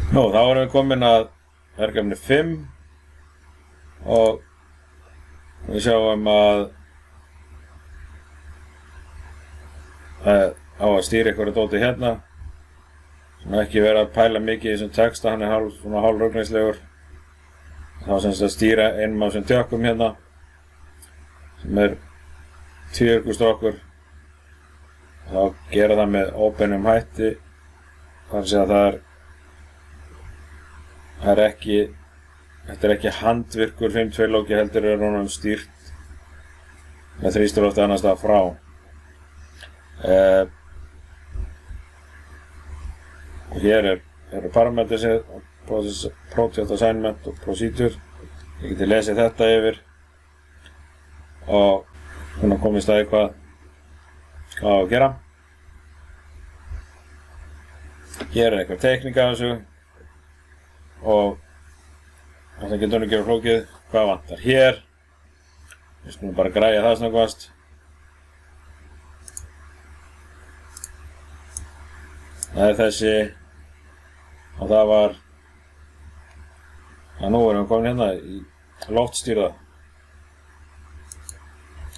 Nú, þá erum við komin að verkefni 5 og við sjáum að á að stýra einhverju dóti hérna sem ekki vera að pæla mikið í þessum texta, hann er svona hálfrugningslegur. Þá semst að stýra einum af þessum tjökkum hérna sem er tvíörkustokkur. Þá gera það með óbeinum hætti, þar að segja að þetta er ekki handvirkur 5-2 lóki, heldur er honum stýrt með þrýsturlofti annars staðar frá. Og hér eru parameters, project assignment og procedure. Ég geti lesið þetta yfir og svona komist að hvað á að gera. Hér er eitthvað teikning af þessu og það getur að gera flókið. Hvað vantar hér? Við skulum bara græja það snöggvast. Það er þessi og það var nú erum við komin hérna í loftstýrða.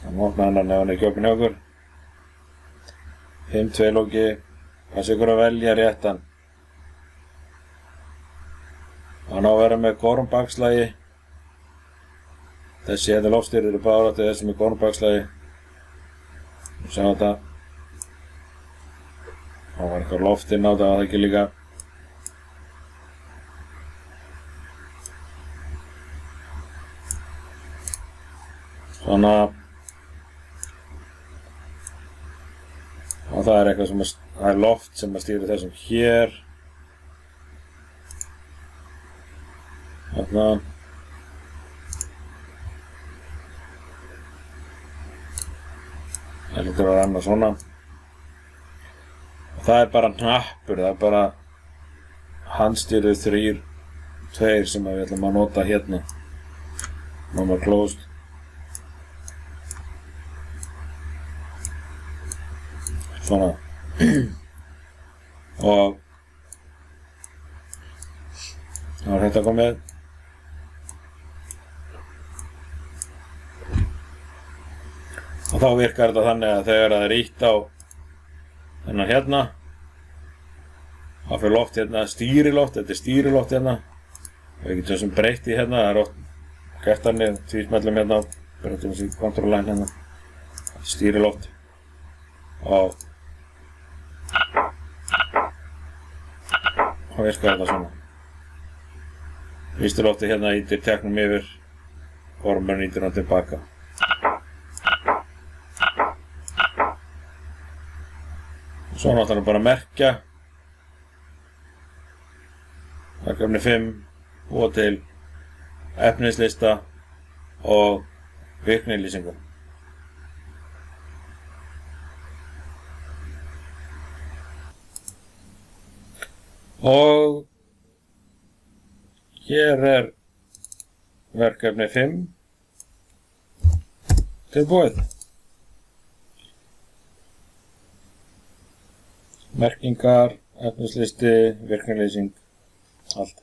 Það opna hennar nefn ekki opin hjá okkur. 5-2 lóki, passa ykkur að velja réttan. Hann á að vera með gormbakslagi. Þessi hérna loftstýrður er bara árættið þessi með gormbakslagi. Við sjáum þetta. Það var eitthvað loft inn á þetta, það ekki líka. Svona. Og það er eitthvað sem það er loft sem að stýra þessum hér. Þarna. Það lítur að renna svona. Og það er bara hnappur, það er bara handstýrið 3-2 sem við ætlum að nota hérna. Normal closed. Svona. Og þá er þetta komið. Og þá virkar þetta þannig að þegar það er ýtt á þennan hérna, þá fyrir loft hérna, stýriloft, þetta er stýriloft hérna. Við getum sem breytt í hérna, það er oft gert þannig, tvísmellum hérna, breytum þessi control line hérna, stýriloft. Og þá virkar þetta svona. Þrýsturloftið hérna ýtir teknum yfir, gormurinn ýtir hann tilbaka. Svo náttúrulega bara merkja verkefni 5 og til efnislista og virknilýsingu. Og hér er verkefni 5 tilbúið. Merkingar, efnislisti, virknilýsing, allt.